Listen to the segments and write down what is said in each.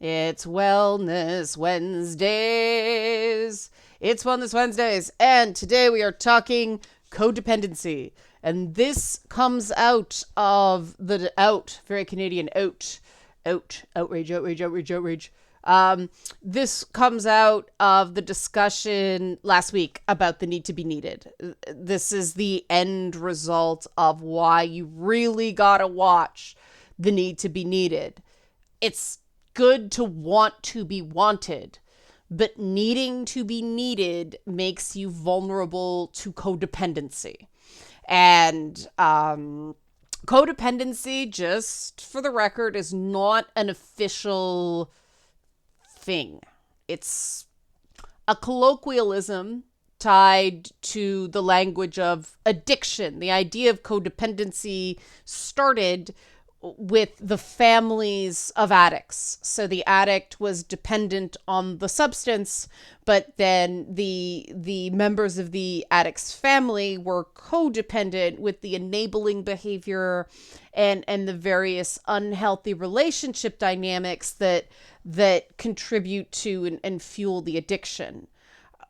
It's Wellness Wednesdays. It's Wellness Wednesdays. And today we are talking codependency. And this comes out of very Canadian, outrage. This comes out of the discussion last week about the need to be needed. This is the end result of why you really gotta watch the need to be needed. It's good to want to be wanted, but needing to be needed makes you vulnerable to codependency. And codependency, just for the record, is not an official thing. It's a colloquialism tied to the language of addiction. The idea of codependency started with the families of addicts. So the addict was dependent on the substance, but then the members of the addict's family were codependent with the enabling behavior and the various unhealthy relationship dynamics that contribute to and fuel the addiction.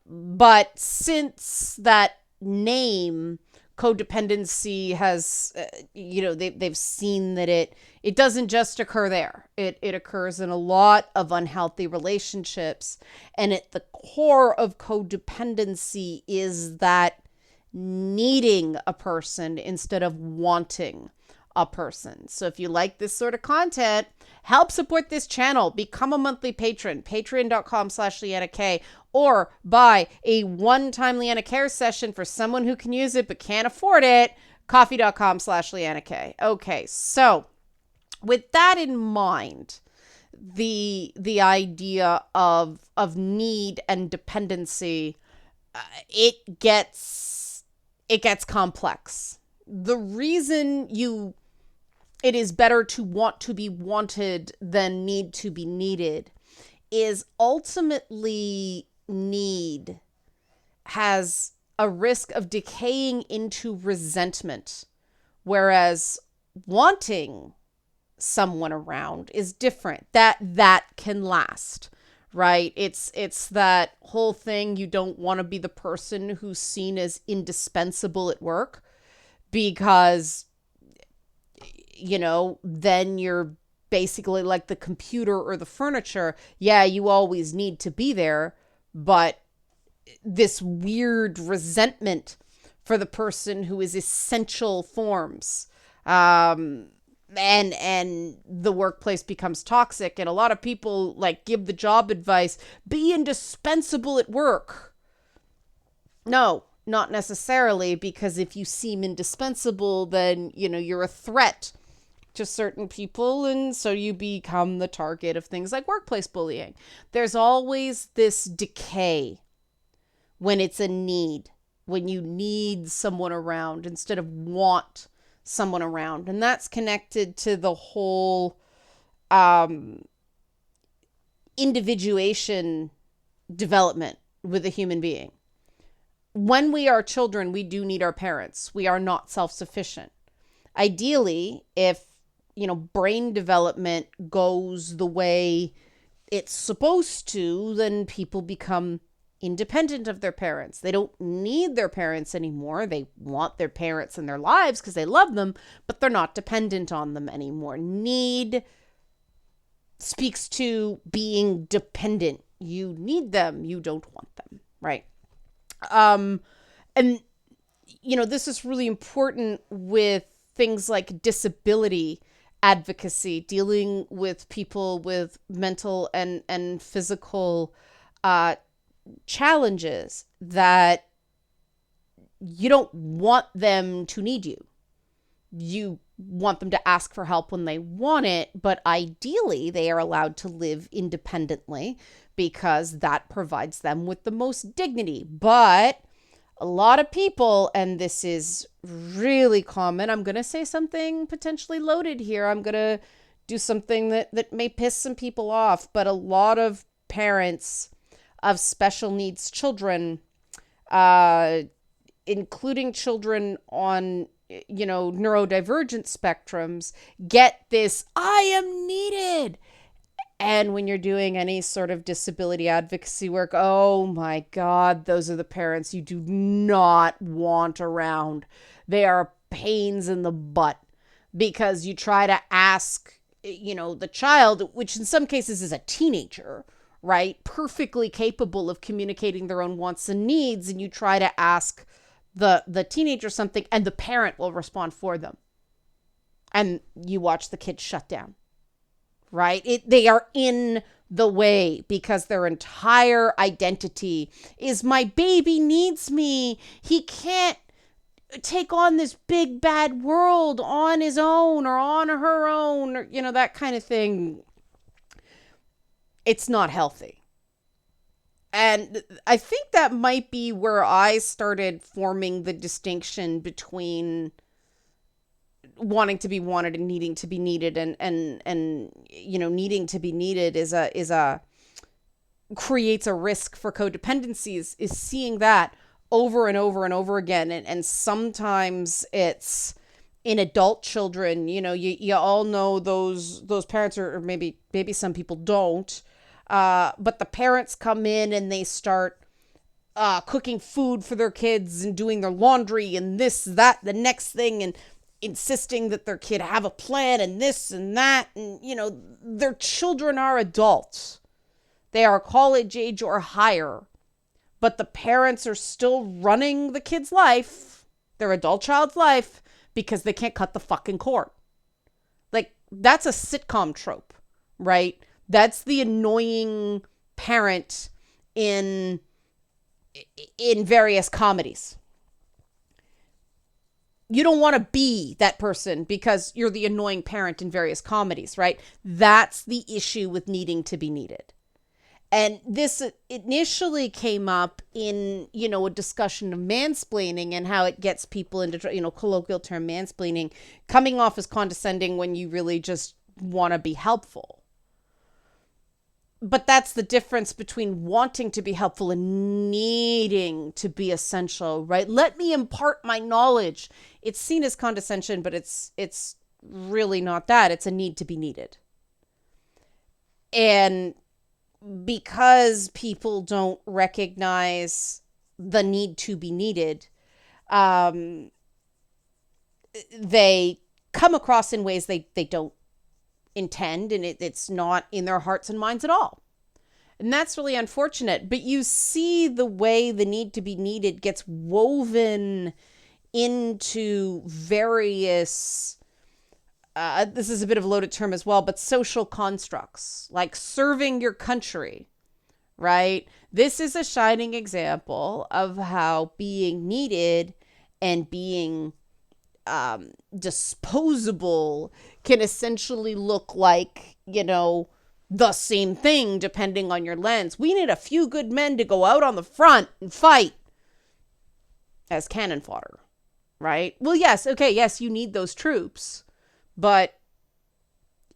But since that name, codependency has, they've seen that it doesn't just occur there. It occurs in a lot of unhealthy relationships. And at the core of codependency is that needing a person instead of wanting a person. So if you like this sort of content, help support this channel. Become a monthly patron, patreon.com/LeannaK, or buy a one-time Leanna Care session for someone who can use it but can't afford it, coffee.com/LeannaK. Okay, so with that in mind, the idea of need and dependency, it gets complex. The reason it is better to want to be wanted than need to be needed is ultimately need has a risk of decaying into resentment, whereas wanting someone around is different. That can last, right? It's that whole thing. You don't want to be the person who's seen as indispensable at work, because then you're basically like the computer or the furniture. Yeah, you always need to be there, but this weird resentment for the person who is essential forms. And the workplace becomes toxic, and a lot of people give the job advice, be indispensable at work. No, not necessarily, because if you seem indispensable, then, you're a threat to certain people, and so you become the target of things like workplace bullying. There's always this decay when it's a need, when you need someone around instead of want someone around. And that's connected to the whole individuation development with a human being. When we are children, we do need our parents. We are not self-sufficient. Ideally, if brain development goes the way it's supposed to, then people become independent of their parents. They don't need their parents anymore. They want their parents in their lives because they love them, but they're not dependent on them anymore. Need speaks to being dependent. You need them. You don't want them, right? And this is really important with things like disability advocacy, dealing with people with mental and physical challenges, that you don't want them to need you. You want them to ask for help when they want it, but ideally they are allowed to live independently because that provides them with the most dignity. But a lot of people, and this is really common, I'm going to say something potentially loaded here. I'm going to do something that may piss some people off, but a lot of parents of special needs children, including children on, neurodivergent spectrums, get this, I am needed. And when you're doing any sort of disability advocacy work, oh my God, those are the parents you do not want around. They are pains in the butt because you try to ask, the child, which in some cases is a teenager, right? Perfectly capable of communicating their own wants and needs. And you try to ask the teenager something and the parent will respond for them. And you watch the kid shut down. Right? They are in the way because their entire identity is my baby needs me. He can't take on this big bad world on his own or on her own, or, that kind of thing. It's not healthy. And I think that might be where I started forming the distinction between wanting to be wanted and needing to be needed, and needing to be needed creates a risk for codependency is seeing that over and over and over again, and sometimes it's in adult children. You all know those parents, or maybe some people don't, but the parents come in and they start cooking food for their kids and doing their laundry and this, that, the next thing, and insisting that their kid have a plan and this and that. And, their children are adults. They are college age or higher, but the parents are still running the kid's life, their adult child's life, because they can't cut the fucking cord. Like, that's a sitcom trope, right? That's the annoying parent in various comedies. You don't want to be that person because you're the annoying parent in various comedies, right? That's the issue with needing to be needed. And this initially came up in, a discussion of mansplaining and how it gets people into, colloquial term mansplaining, coming off as condescending when you really just want to be helpful. But that's the difference between wanting to be helpful and needing to be essential, right? Let me impart my knowledge. It's seen as condescension, but it's really not that. It's a need to be needed. And because people don't recognize the need to be needed, they come across in ways they don't intend, and it's not in their hearts and minds at all. And that's really unfortunate. But you see the way the need to be needed gets woven into various, this is a bit of a loaded term as well, but social constructs, like serving your country, right? This is a shining example of how being needed and being disposable can essentially look like, the same thing depending on your lens. We need a few good men to go out on the front and fight as cannon fodder, right? Well, yes, okay, yes, you need those troops, but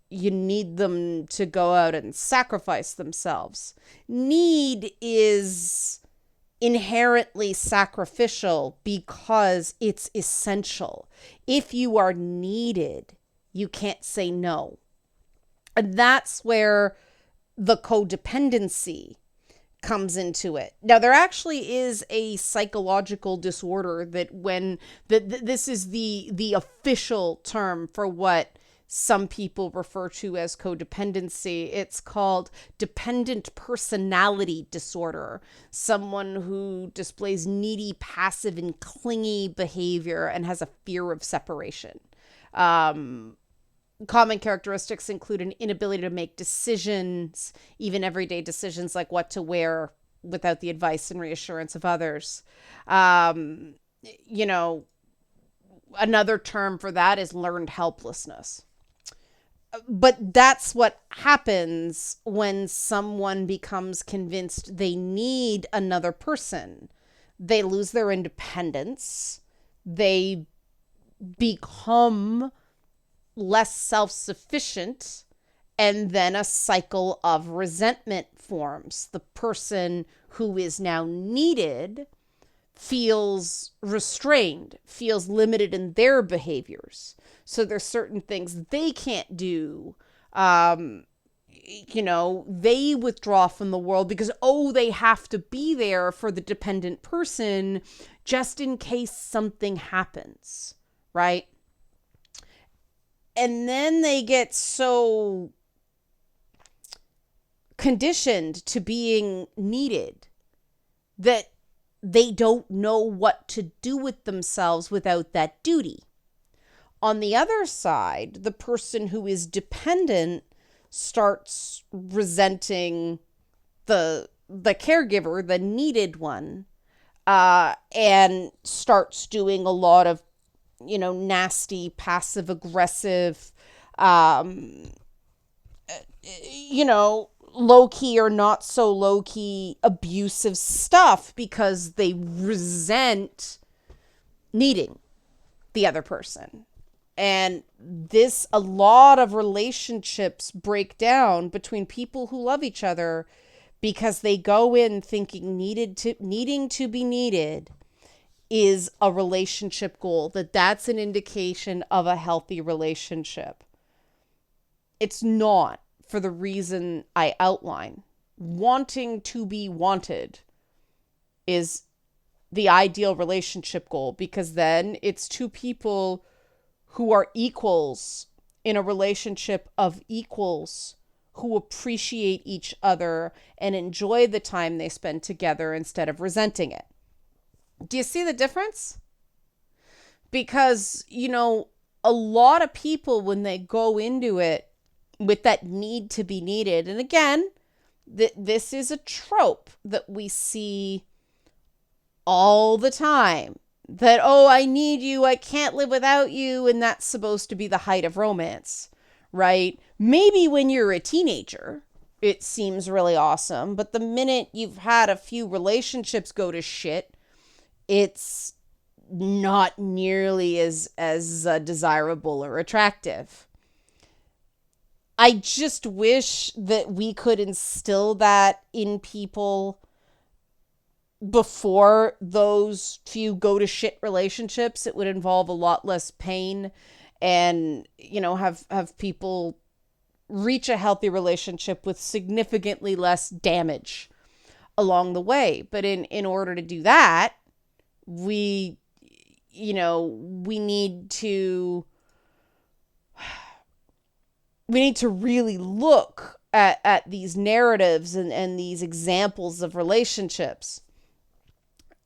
you need them to go out and sacrifice themselves. Need is inherently sacrificial because it's essential. If you are needed, you can't say no. And that's where the codependency comes into it. Now, there actually is a psychological disorder that this is the official term for what some people refer to as codependency. It's called dependent personality disorder. Someone who displays needy, passive, and clingy behavior and has a fear of separation. Common characteristics include an inability to make decisions, even everyday decisions like what to wear, without the advice and reassurance of others. Another term for that is learned helplessness. But that's what happens when someone becomes convinced they need another person. They lose their independence. They become less self-sufficient, and then a cycle of resentment forms. The person who is now needed feels restrained, feels limited in their behaviors. So there's certain things they can't do, they withdraw from the world because, they have to be there for the dependent person just in case something happens, right? And then they get so conditioned to being needed that they don't know what to do with themselves without that duty. On the other side, the person who is dependent starts resenting the caregiver, the needed one, and starts doing a lot of, nasty, passive aggressive, low key or not so low key abusive stuff because they resent needing the other person. And a lot of relationships break down between people who love each other because they go in thinking needing to be needed is a relationship goal, that's an indication of a healthy relationship. It's not, for the reason I outline. Wanting to be wanted is the ideal relationship goal, because then it's two people who are equals in a relationship of equals who appreciate each other and enjoy the time they spend together instead of resenting it. Do you see the difference? Because, a lot of people, when they go into it with that need to be needed, and again, this is a trope that we see all the time, that, I need you, I can't live without you, and that's supposed to be the height of romance, right? Maybe when you're a teenager, it seems really awesome, but the minute you've had a few relationships go to shit, it's not nearly as desirable or attractive. I just wish that we could instill that in people before those few go to shit relationships. It would involve a lot less pain and, have people reach a healthy relationship with significantly less damage along the way. But in order to do that, we need to really look at these narratives and these examples of relationships.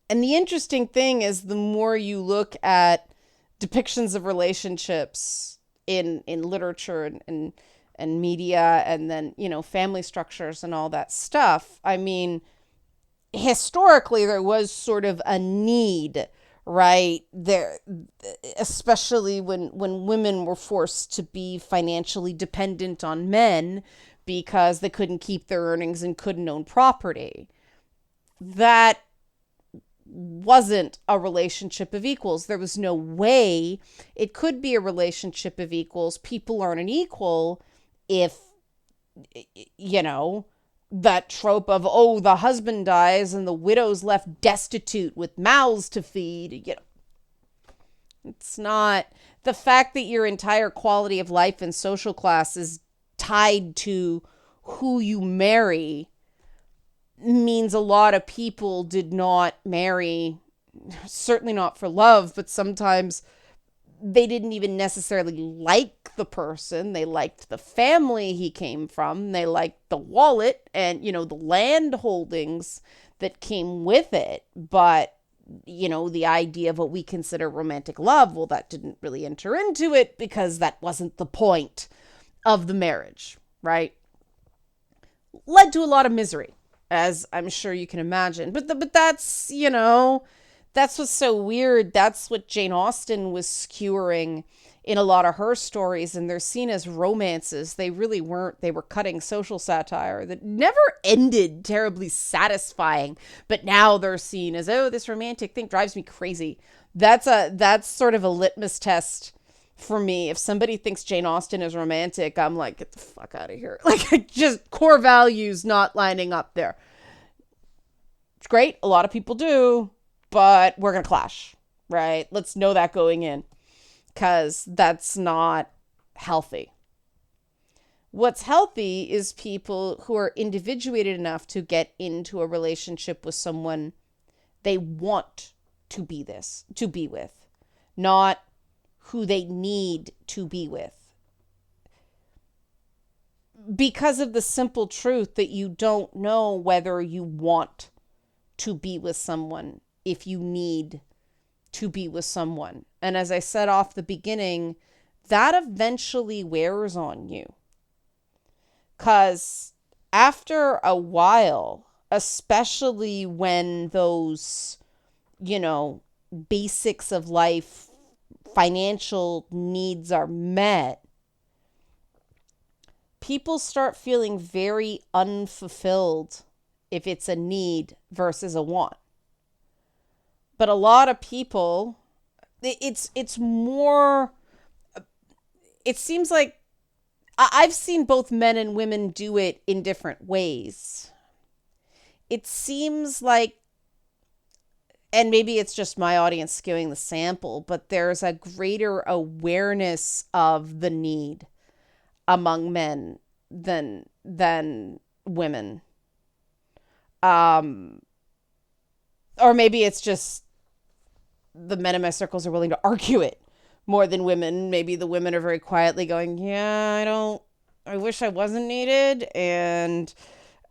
And the interesting thing is, the more you look at depictions of relationships in literature and media, and then, family structures and all that stuff, I mean, historically there was sort of a need, right? There, especially when women were forced to be financially dependent on men because they couldn't keep their earnings and couldn't own property. That wasn't a relationship of equals. There was no way it could be a relationship of equals. People aren't an equal if, that trope of, the husband dies and the widow's left destitute with mouths to feed. It's not. The fact that your entire quality of life and social class is tied to who you marry means a lot of people did not marry, certainly not for love, but sometimes they didn't even necessarily like the person. They liked the family he came from. They liked the wallet and, the land holdings that came with it. But, the idea of what we consider romantic love, well, that didn't really enter into it because that wasn't the point of the marriage, right? Led to a lot of misery, as I'm sure you can imagine. But that's, that's what's so weird. That's what Jane Austen was skewering in a lot of her stories, and they're seen as romances. They really weren't. They were cutting social satire that never ended terribly satisfying, but now they're seen as, this romantic thing drives me crazy. That's sort of a litmus test for me. If somebody thinks Jane Austen is romantic, I'm like, get the fuck out of here. Like, just core values not lining up there. It's great. A lot of people do, but we're going to clash, right? Let's know that going in, because that's not healthy. What's healthy is people who are individuated enough to get into a relationship with someone they want to be with, not who they need to be with. Because of the simple truth that you don't know whether you want to be with someone if you need to be with someone. And as I said off the beginning, that eventually wears on you. Because after a while, especially when those, basics of life, financial needs are met, people start feeling very unfulfilled if it's a need versus a want. But a lot of people, it's more, it seems like I've seen both men and women do it in different ways. It seems like, and maybe it's just my audience skewing the sample, but there's a greater awareness of the need among men than women. Or maybe it's just the men in my circles are willing to argue it more than women. Maybe the women are very quietly going, yeah, I wish I wasn't needed. And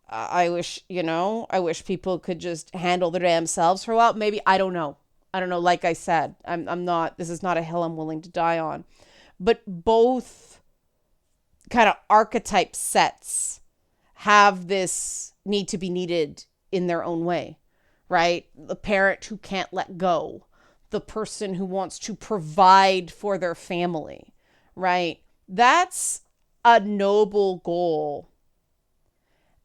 I wish people could just handle their damn selves for a while. Maybe, I don't know. Like I said, this is not a hill I'm willing to die on. But both kind of archetype sets have this need to be needed in their own way, right? The parent who can't let go, the person who wants to provide for their family, right? That's a noble goal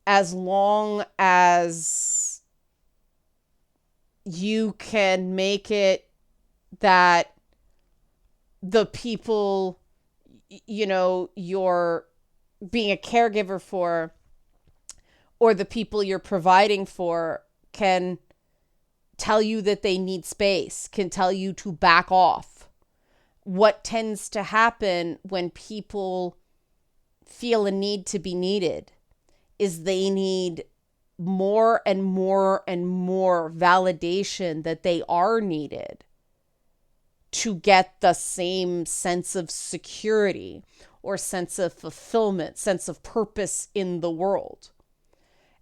as long as you can make it that the people, you're being a caregiver for, or the people you're providing for, can tell you that they need space, can tell you to back off. What tends to happen when people feel a need to be needed is they need more and more and more validation that they are needed to get the same sense of security or sense of fulfillment, sense of purpose in the world.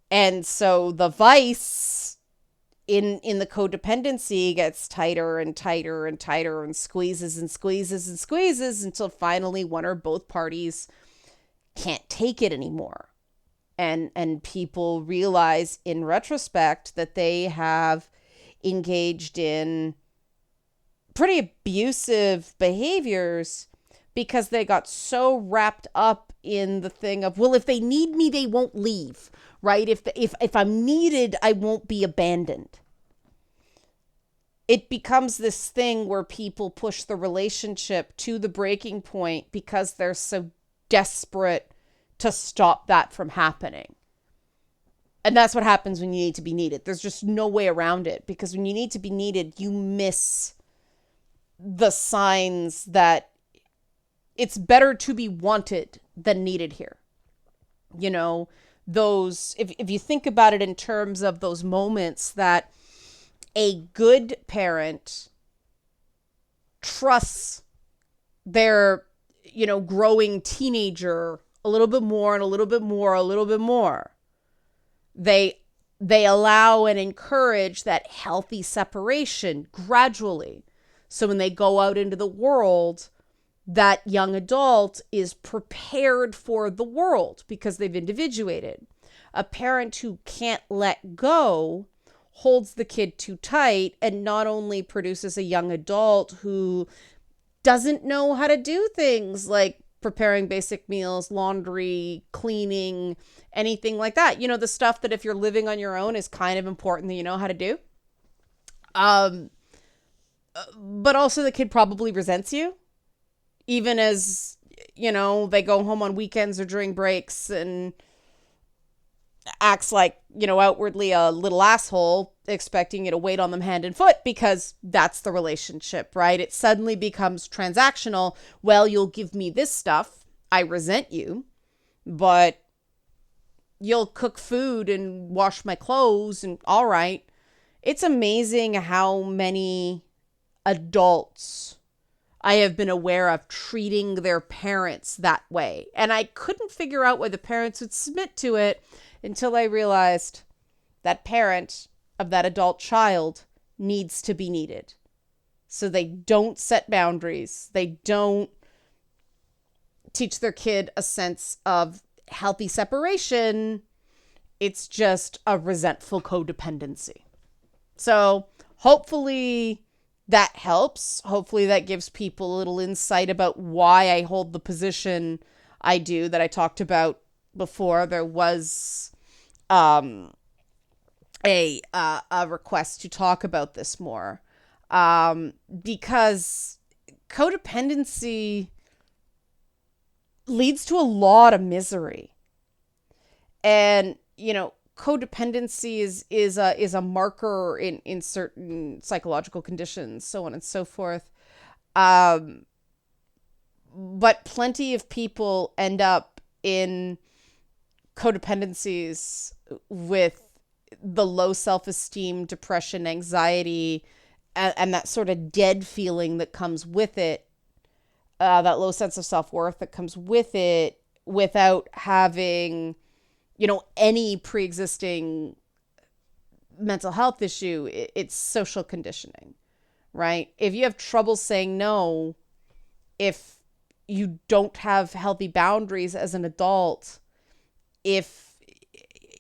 And so the vice in the codependency gets tighter and tighter and tighter and squeezes and squeezes and squeezes until finally one or both parties can't take it anymore. And people realize in retrospect that they have engaged in pretty abusive behaviors because they got so wrapped up in the thing of, well, if they need me, they won't leave, right? If I'm needed, I won't be abandoned. It becomes this thing where people push the relationship to the breaking point because they're so desperate to stop that from happening. And that's what happens when you need to be needed. There's just no way around it, because when you need to be needed, you miss the signs that it's better to be wanted than needed here. Those, if you think about it in terms of those moments that a good parent trusts their, growing teenager a little bit more and a little bit more, a little bit more. They allow and encourage that healthy separation gradually. So when they go out into the world, that young adult is prepared for the world because they've individuated. A parent who can't let go holds the kid too tight and not only produces a young adult who doesn't know how to do things like preparing basic meals, laundry, cleaning, anything like that. The stuff that if you're living on your own is kind of important that you know how to do. But also the kid probably resents you, even as, they go home on weekends or during breaks and acts like, outwardly a little asshole, expecting you to wait on them hand and foot because that's the relationship, right? It suddenly becomes transactional. Well, you'll give me this stuff. I resent you. but you'll cook food and wash my clothes and all right. It's amazing how many adults I have been aware of treating their parents that way. And I couldn't figure out why the parents would submit to it until I realized that parent of that adult child needs to be needed. So they don't set boundaries. They don't teach their kid a sense of healthy separation. It's just a resentful codependency. So hopefully that helps. Hopefully that gives people a little insight about why I hold the position I do that I talked about before. There was a request to talk about this more, because codependency leads to a lot of misery. And, codependency is a marker in certain psychological conditions, so on and so forth. But plenty of people end up in codependencies with the low self-esteem, depression, anxiety, and that sort of dead feeling that comes with it, that low sense of self-worth that comes with it, without having, any pre-existing mental health issue. It's social conditioning, right? If you have trouble saying no, if you don't have healthy boundaries as an adult, if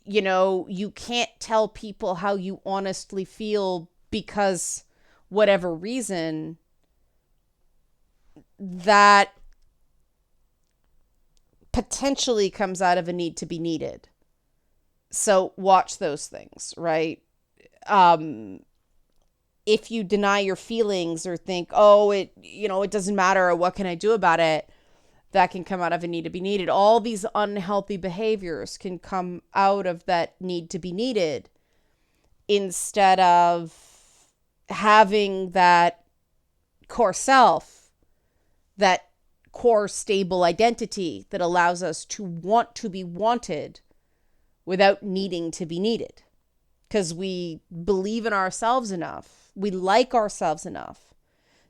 you can't tell people how you honestly feel because whatever reason, that potentially comes out of a need to be needed. So watch those things, right? If you deny your feelings or think, oh, it doesn't matter, or what can I do about it, that can come out of a need to be needed. All these unhealthy behaviors can come out of that need to be needed, instead of having that core self, that core stable identity that allows us to want to be wanted without needing to be needed. Because we believe in ourselves enough, we like ourselves enough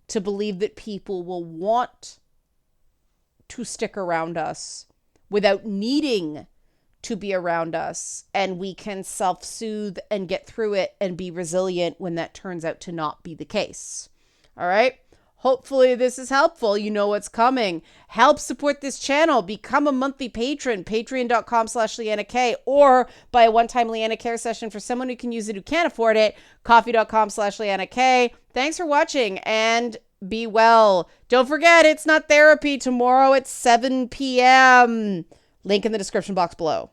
to believe that people will want to stick around us without needing to be around us, and we can self-soothe and get through it and be resilient when that turns out to not be the case. All right? Hopefully this is helpful. You know what's coming. Help support this channel. Become a monthly patron, patreon.com/LeannaK, or buy a one-time Leanna Care session for someone who can use it who can't afford it, coffee.com/LeannaK. Thanks for watching, and be well. Don't forget, it's not therapy tomorrow at 7 p.m. Link in the description box below.